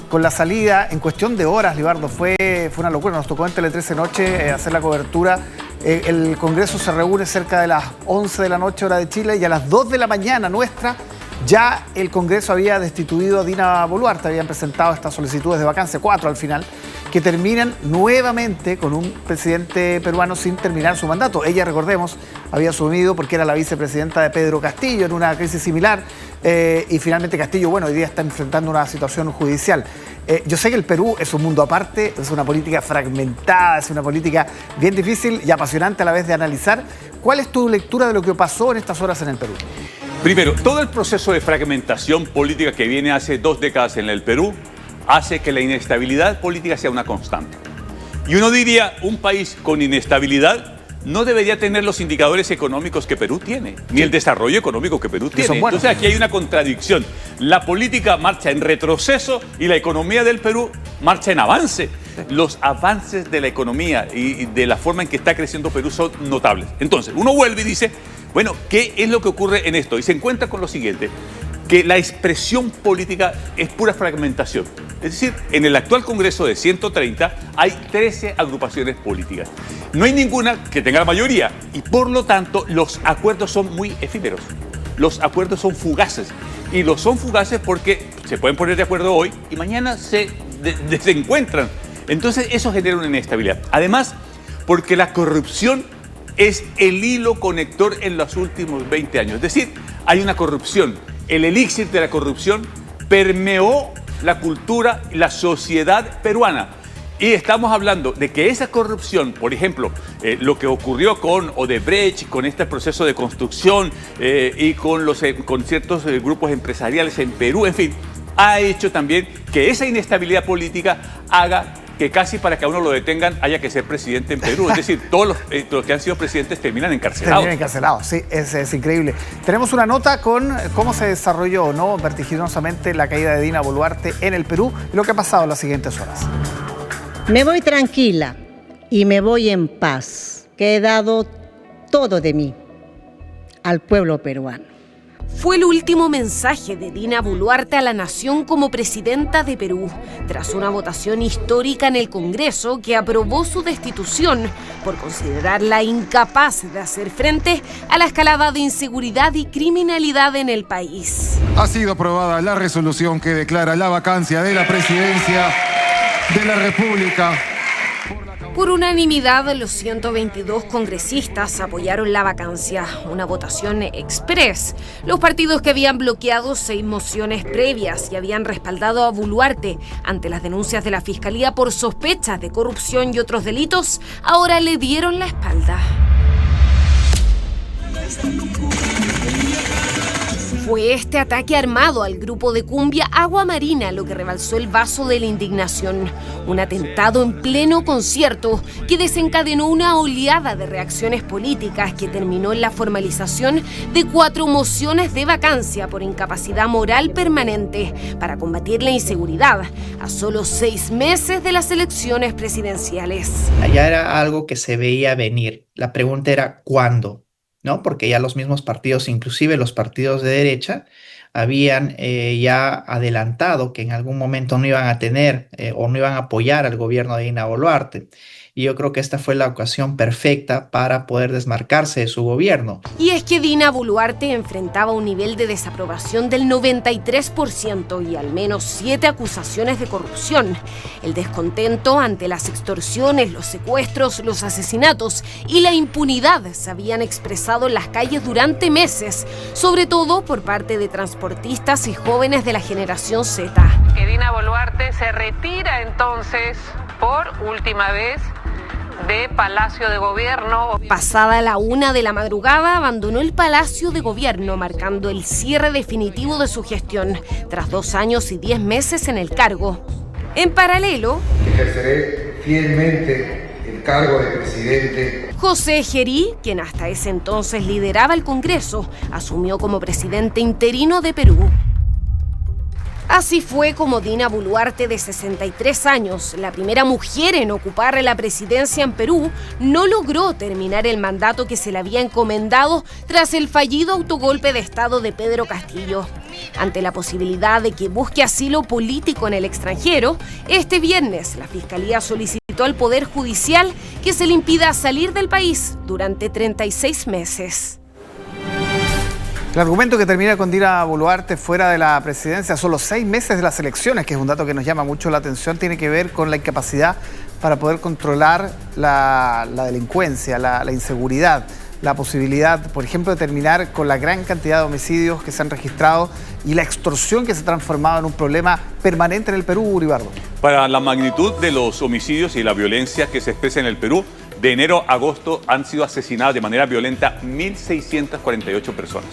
con la salida en cuestión de horas, Libardo, fue una locura. Nos tocó en Tele 13 Noche hacer la cobertura. El Congreso se reúne cerca de las 11 de la noche, hora de Chile, y a las 2 de la mañana nuestra, ya el Congreso había destituido a Dina Boluarte. Habían presentado estas solicitudes de vacancia, 4 al final, que terminan nuevamente con un presidente peruano sin terminar su mandato. Ella, recordemos, había asumido porque era la vicepresidenta de Pedro Castillo en una crisis similar, y finalmente Castillo, bueno, hoy día está enfrentando una situación judicial. Yo sé que el Perú es un mundo aparte, es una política fragmentada, es una política bien difícil y apasionante a la vez de analizar. ¿Cuál es tu lectura de lo que pasó en estas horas en el Perú? Primero, todo el proceso de fragmentación política que viene hace 2 décadas en el Perú hace que la inestabilidad política sea una constante. Y uno diría, un país con inestabilidad no debería tener los indicadores económicos que Perú tiene, ni el desarrollo económico que Perú tiene. Entonces aquí hay una contradicción. La política marcha en retroceso y la economía del Perú marcha en avance. Los avances de la economía y de la forma en que está creciendo Perú son notables. Entonces, uno vuelve y dice, bueno, ¿qué es lo que ocurre en esto? Y se encuentra con lo siguiente, que la expresión política es pura fragmentación. Es decir, en el actual Congreso de 130 hay 13 agrupaciones políticas. No hay ninguna que tenga la mayoría y por lo tanto los acuerdos son muy efímeros. Los acuerdos son fugaces y los son fugaces porque se pueden poner de acuerdo hoy y mañana se desencuentran. Entonces eso genera una inestabilidad. Además, porque la corrupción es el hilo conector en los últimos 20 años. Es decir, hay una corrupción. El elixir de la corrupción permeó la cultura y la sociedad peruana. Y estamos hablando de que esa corrupción, por ejemplo, lo que ocurrió con Odebrecht, con este proceso de construcción y con ciertos grupos empresariales en Perú, en fin, ha hecho también que esa inestabilidad política haga que casi para que a uno lo detengan haya que ser presidente en Perú. Es decir, todos los que han sido presidentes terminan encarcelados. Terminan encarcelados, sí, es increíble. Tenemos una nota con cómo se desarrolló, ¿no?, vertiginosamente la caída de Dina Boluarte en el Perú y lo que ha pasado en las siguientes horas. Me voy tranquila y me voy en paz, que he dado todo de mí al pueblo peruano. Fue el último mensaje de Dina Boluarte a la nación como presidenta de Perú, tras una votación histórica en el Congreso que aprobó su destitución por considerarla incapaz de hacer frente a la escalada de inseguridad y criminalidad en el país. Ha sido aprobada la resolución que declara la vacancia de la presidencia de la República. Por unanimidad, los 122 congresistas apoyaron la vacancia, una votación express. Los partidos que habían bloqueado 6 mociones previas y habían respaldado a Boluarte ante las denuncias de la Fiscalía por sospechas de corrupción y otros delitos, ahora le dieron la espalda. Fue este ataque armado al grupo de cumbia Agua Marina lo que rebalsó el vaso de la indignación. Un atentado en pleno concierto que desencadenó una oleada de reacciones políticas que terminó en la formalización de 4 mociones de vacancia por incapacidad moral permanente para combatir la inseguridad a solo 6 meses de las elecciones presidenciales. Allá era algo que se veía venir. La pregunta era ¿cuándo? ¿No? Porque ya los mismos partidos, inclusive los partidos de derecha, habían ya adelantado que en algún momento no iban a tener o no iban a apoyar al gobierno de Dina Boluarte. Y yo creo que esta fue la ocasión perfecta para poder desmarcarse de su gobierno. Y es que Dina Boluarte enfrentaba un nivel de desaprobación del 93% y al menos 7 acusaciones de corrupción. El descontento ante las extorsiones, los secuestros, los asesinatos y la impunidad se habían expresado en las calles durante meses, sobre todo por parte de transportistas y jóvenes de la generación Z. Que Dina Boluarte se retira entonces por última vez de Palacio de Gobierno. Pasada la 1 de la madrugada, abandonó el Palacio de Gobierno, marcando el cierre definitivo de su gestión, tras 2 años y 10 meses en el cargo. En paralelo, ejerceré fielmente el cargo de presidente. José Gerí, quien hasta ese entonces lideraba el Congreso, asumió como presidente interino de Perú. Así fue como Dina Boluarte, de 63 años, la primera mujer en ocupar la presidencia en Perú, no logró terminar el mandato que se le había encomendado tras el fallido autogolpe de Estado de Pedro Castillo. Ante la posibilidad de que busque asilo político en el extranjero, este viernes la Fiscalía solicitó al Poder Judicial que se le impida salir del país durante 36 meses. El argumento que termina con Dina Boluarte fuera de la presidencia, solo 6 meses de las elecciones, que es un dato que nos llama mucho la atención, tiene que ver con la incapacidad para poder controlar la delincuencia, la inseguridad, la posibilidad, por ejemplo, de terminar con la gran cantidad de homicidios que se han registrado y la extorsión que se ha transformado en un problema permanente en el Perú, Uribardo. Para la magnitud de los homicidios y la violencia que se expresa en el Perú, de enero a agosto han sido asesinadas de manera violenta 1.648 personas.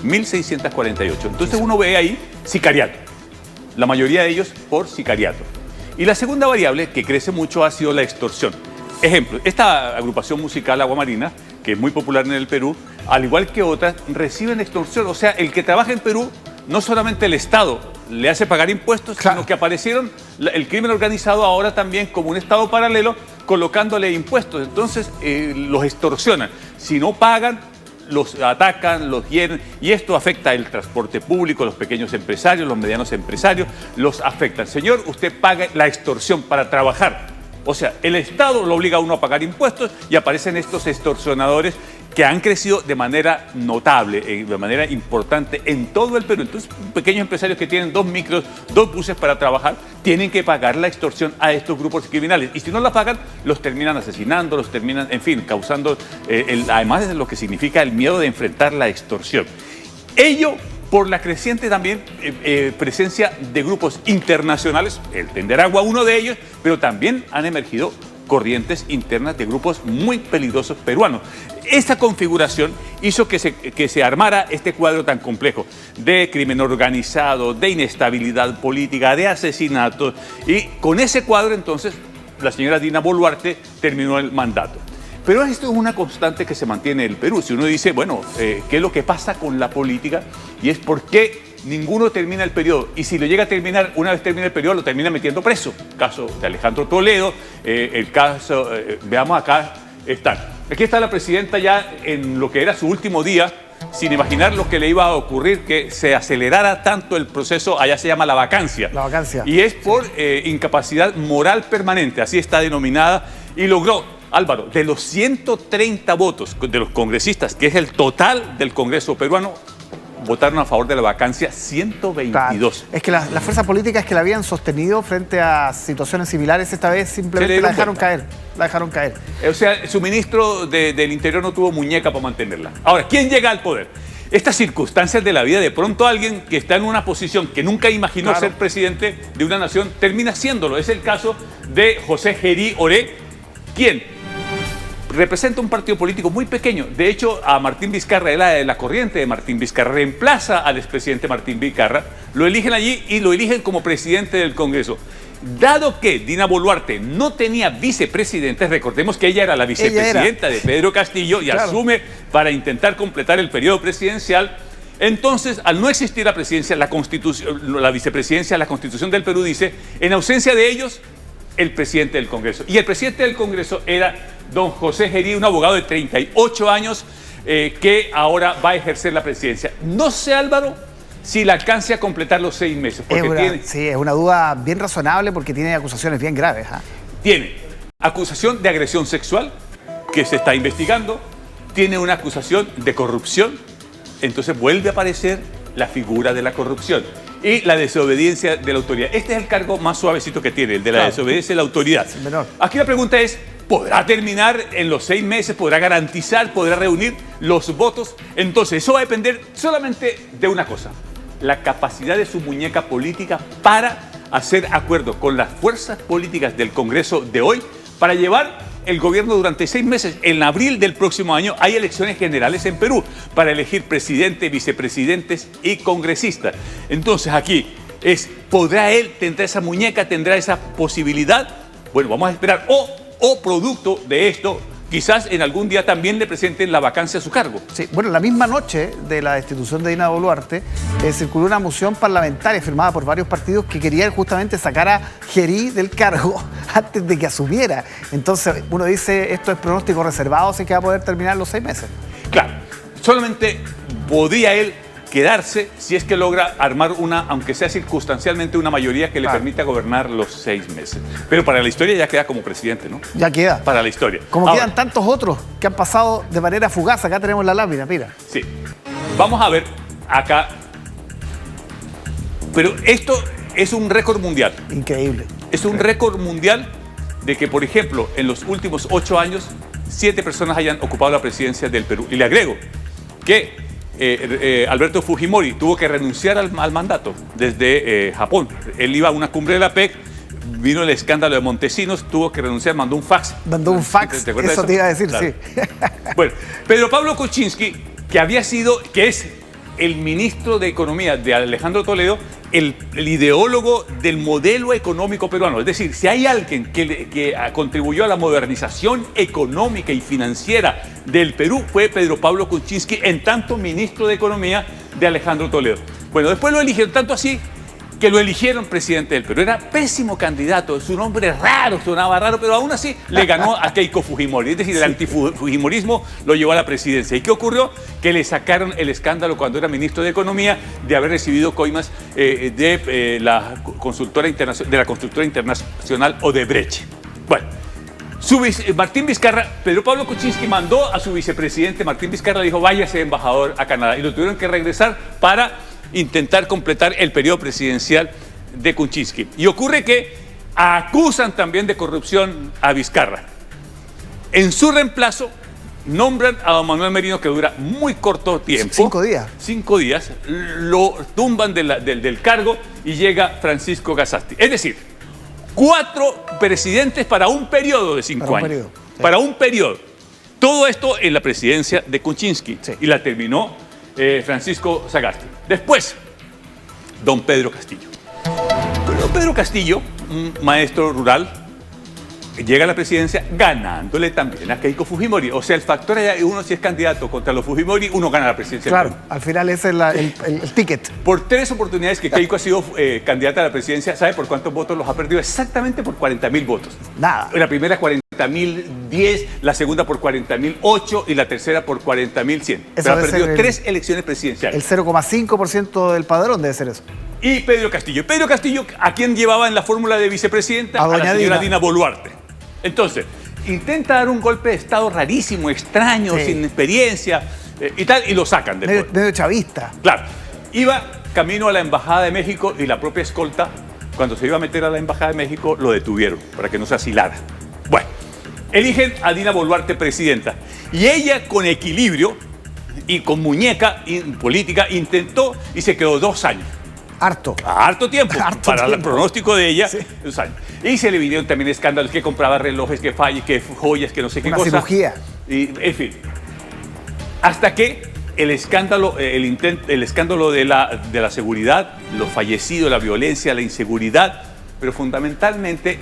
1.648. Entonces uno ve ahí sicariato. La mayoría de ellos por sicariato. Y la segunda variable que crece mucho ha sido la extorsión. Ejemplo, esta agrupación musical Agua Marina, que es muy popular en el Perú, al igual que otras, reciben extorsión. O sea, el que trabaja en Perú, no solamente el Estado le hace pagar impuestos, claro, sino que aparecieron el crimen organizado ahora también como un Estado paralelo, colocándole impuestos. Entonces los extorsionan. Si no pagan, los atacan, los hieren, y esto afecta el transporte público, los pequeños empresarios, los medianos empresarios, los afecta. Señor, usted paga la extorsión para trabajar. O sea, el Estado lo obliga a uno a pagar impuestos y aparecen estos extorsionadores que han crecido de manera notable, de manera importante en todo el Perú. Entonces, pequeños empresarios que tienen 2 micros, 2 buses para trabajar, tienen que pagar la extorsión a estos grupos criminales. Y si no la pagan, los terminan asesinando, los terminan, en fin, causando, además de lo que significa el miedo de enfrentar la extorsión. Ello por la creciente también presencia de grupos internacionales, el Tenderagua uno de ellos, pero también han emergido corrientes internas de grupos muy peligrosos peruanos. Esta configuración hizo que se armara este cuadro tan complejo de crimen organizado, de inestabilidad política, de asesinatos, y con ese cuadro entonces la señora Dina Boluarte terminó el mandato. Pero esto es una constante que se mantiene en el Perú. Si uno dice, bueno, ¿qué es lo que pasa con la política? Y es por qué ninguno termina el periodo. Y si lo llega a terminar, una vez termina el periodo, lo termina metiendo preso. Caso de Alejandro Toledo, el caso, veamos acá están. Aquí está la presidenta ya en lo que era su último día, sin imaginar lo que le iba a ocurrir, que se acelerara tanto el proceso, allá se llama la vacancia. La vacancia. Y es por incapacidad moral permanente, así está denominada, y logró, Álvaro, de los 130 votos de los congresistas, que es el total del Congreso peruano, votaron a favor de la vacancia 122. Claro. Es que las fuerzas políticas que la habían sostenido frente a situaciones similares, esta vez simplemente la dejaron caer. La dejaron caer. O sea, su ministro del Interior no tuvo muñeca para mantenerla. Ahora, ¿quién llega al poder? Estas circunstancias de la vida, de pronto alguien que está en una posición que nunca imaginó ser presidente de una nación, termina siéndolo. Es el caso de José Gerí Oré, quien representa un partido político muy pequeño. De hecho, a Martín Vizcarra, la corriente de Martín Vizcarra, reemplaza al expresidente Martín Vizcarra, lo eligen allí y lo eligen como presidente del Congreso. Dado que Dina Boluarte no tenía vicepresidentes, recordemos que ella era la vicepresidenta de Pedro Castillo y asume para intentar completar el periodo presidencial. Entonces, al no existir la presidencia, la vicepresidencia, la Constitución del Perú dice, en ausencia de ellos, el presidente del Congreso. Y el presidente del Congreso era don José Gerí, un abogado de 38 años que ahora va a ejercer la presidencia. No sé, Álvaro, si le alcance a completar los 6 meses. Porque sí, es una duda bien razonable porque tiene acusaciones bien graves. Tiene acusación de agresión sexual, que se está investigando, tiene una acusación de corrupción, entonces vuelve a aparecer la figura de la corrupción. Y la desobediencia de la autoridad. Este es el cargo más suavecito que tiene, el de la desobediencia de la autoridad. Aquí la pregunta es, ¿podrá terminar en los 6 meses? ¿Podrá garantizar? ¿Podrá reunir los votos? Entonces, eso va a depender solamente de una cosa, la capacidad de su muñeca política para hacer acuerdo con las fuerzas políticas del Congreso de hoy para llevar el gobierno durante 6 meses. En abril del próximo año hay elecciones generales en Perú para elegir presidente, vicepresidentes y congresistas. Entonces aquí ¿podrá él, tendrá esa muñeca, tendrá esa posibilidad? Bueno, vamos a esperar. O producto de esto, quizás en algún día también le presenten la vacancia a su cargo. Sí, bueno, la misma noche de la destitución de Dina Boluarte circuló una moción parlamentaria firmada por varios partidos que querían justamente sacar a Gerí del cargo antes de que asumiera. Entonces uno dice, esto es pronóstico reservado, sé que va a poder terminar los 6 meses. Claro, solamente podría él quedarse si es que logra armar una, aunque sea circunstancialmente, una mayoría que le permita gobernar los 6 meses. Pero para la historia ya queda como presidente, ¿no? Ya queda. Para la historia. Como quedan tantos otros que han pasado de manera fugaz. Acá tenemos la lámina, mira. Sí. Vamos a ver acá. Pero esto es un récord mundial. Increíble. Es un récord mundial de que, por ejemplo, en los últimos 8 años, 7 personas hayan ocupado la presidencia del Perú. Y le agrego que Alberto Fujimori tuvo que renunciar al mandato desde Japón. Él iba a una cumbre de la PEC, vino el escándalo de Montesinos, tuvo que renunciar, mandó un fax. Mandó un fax, ¿Te acuerdas eso de te iba a decir, claro. Sí. Bueno, Pedro Pablo Kuczynski, que es el ministro de Economía de Alejandro Toledo, el ideólogo del modelo económico peruano. Es decir, si hay alguien que contribuyó a la modernización económica y financiera del Perú, fue Pedro Pablo Kuczynski, en tanto ministro de Economía de Alejandro Toledo. Bueno, después lo eligieron, tanto así que lo eligieron presidente del Perú. Era pésimo candidato, su nombre raro, sonaba raro, pero aún así le ganó a Keiko Fujimori. Es decir, el antifujimorismo lo llevó a la presidencia. ¿Y qué ocurrió? Que le sacaron el escándalo cuando era ministro de Economía de haber recibido coimas de la constructora internacional Odebrecht. Bueno, Martín Vizcarra, Pedro Pablo Kuczynski mandó a su vicepresidente Martín Vizcarra, le dijo, váyase embajador a Canadá. Y lo tuvieron que regresar para intentar completar el periodo presidencial de Kuczynski. Y ocurre que acusan también de corrupción a Vizcarra. En su reemplazo nombran a don Manuel Merino, que dura muy corto tiempo. 5 días. 5 días, lo tumban del cargo y llega Francisco Sagasti. Es decir, 4 presidentes para un periodo de 5 años. Sí. Para un periodo. Todo esto en la presidencia de Kuczynski. Sí. Y la terminó Francisco Sagasti. Después, don Pedro Castillo. Don Pedro Castillo, un maestro rural, llega a la presidencia ganándole también a Keiko Fujimori. O sea, el factor allá, uno si es candidato contra los Fujimori, uno gana la presidencia. Claro, al final ese es el ticket. Por 3 oportunidades que Keiko ha sido candidata a la presidencia, ¿sabe por cuántos votos los ha perdido? Exactamente por 40.000 votos. Nada. La primera 40.010, la segunda por 40.008 y la tercera por 40.100. Pero ha perdido 3 elecciones presidenciales. El 0,5% del padrón debe ser eso. Y Pedro Castillo. Pedro Castillo, ¿a quién llevaba en la fórmula de vicepresidenta? A la señora Dina Boluarte. Entonces, intenta dar un golpe de Estado rarísimo, extraño, sí, sin experiencia y tal, y lo sacan después. Medio chavista. Claro. Iba camino a la Embajada de México y la propia escolta, cuando se iba a meter a la Embajada de México, lo detuvieron para que no se asilara. Bueno, eligen a Dina Boluarte presidenta. Y ella, con equilibrio y con muñeca política, intentó y se quedó 2 años. Harto tiempo para el pronóstico de ella, sí. 2 años. Y se le vinieron también escándalos, que compraba relojes, que que joyas, que no sé qué cosa. Una cirugía. Y, en fin. Hasta que el escándalo de la seguridad, los fallecidos, la violencia, la inseguridad, pero fundamentalmente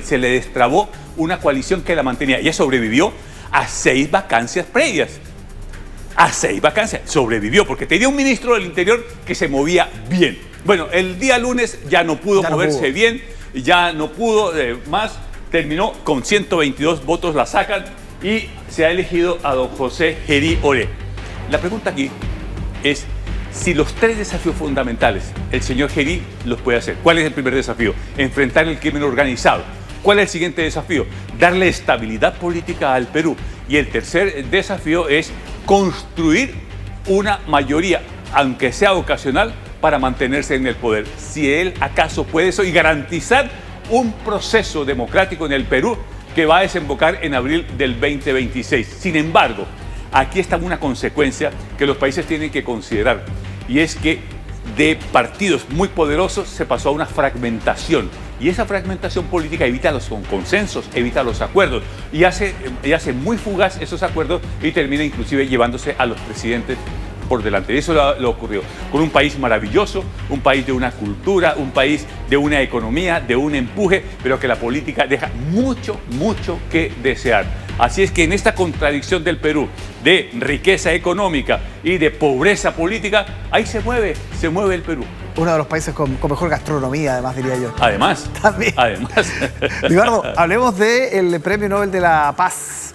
se le destrabó una coalición que la mantenía. Ella sobrevivió a 6 vacancias previas. A 6 vacancias. Sobrevivió porque tenía un ministro del Interior que se movía bien. Bueno, el día lunes ya no pudo moverse bien, ya no pudo más. Terminó con 122 votos, la sacan y se ha elegido a don José Gerí Oré. La pregunta aquí es si los 3 desafíos fundamentales el señor Gerí los puede hacer. ¿Cuál es el primer desafío? Enfrentar el crimen organizado. ¿Cuál es el siguiente desafío? Darle estabilidad política al Perú. Y el tercer desafío es construir una mayoría, aunque sea ocasional, para mantenerse en el poder. Si él acaso puede eso y garantizar un proceso democrático en el Perú que va a desembocar en abril del 2026. Sin embargo, aquí está una consecuencia que los países tienen que considerar, y es que de partidos muy poderosos se pasó a una fragmentación. Y esa fragmentación política evita los consensos, evita los acuerdos y hace muy fugaz esos acuerdos y termina inclusive llevándose a los presidentes por delante. Y eso lo ocurrió con un país maravilloso, un país de una cultura, un país de una economía, de un empuje, pero que la política deja mucho, mucho que desear. Así es que en esta contradicción del Perú de riqueza económica y de pobreza política, ahí se mueve el Perú. Uno de los países con mejor gastronomía, además, diría yo. Además. También. Además. Libardo, hablemos del Premio Nobel de la Paz.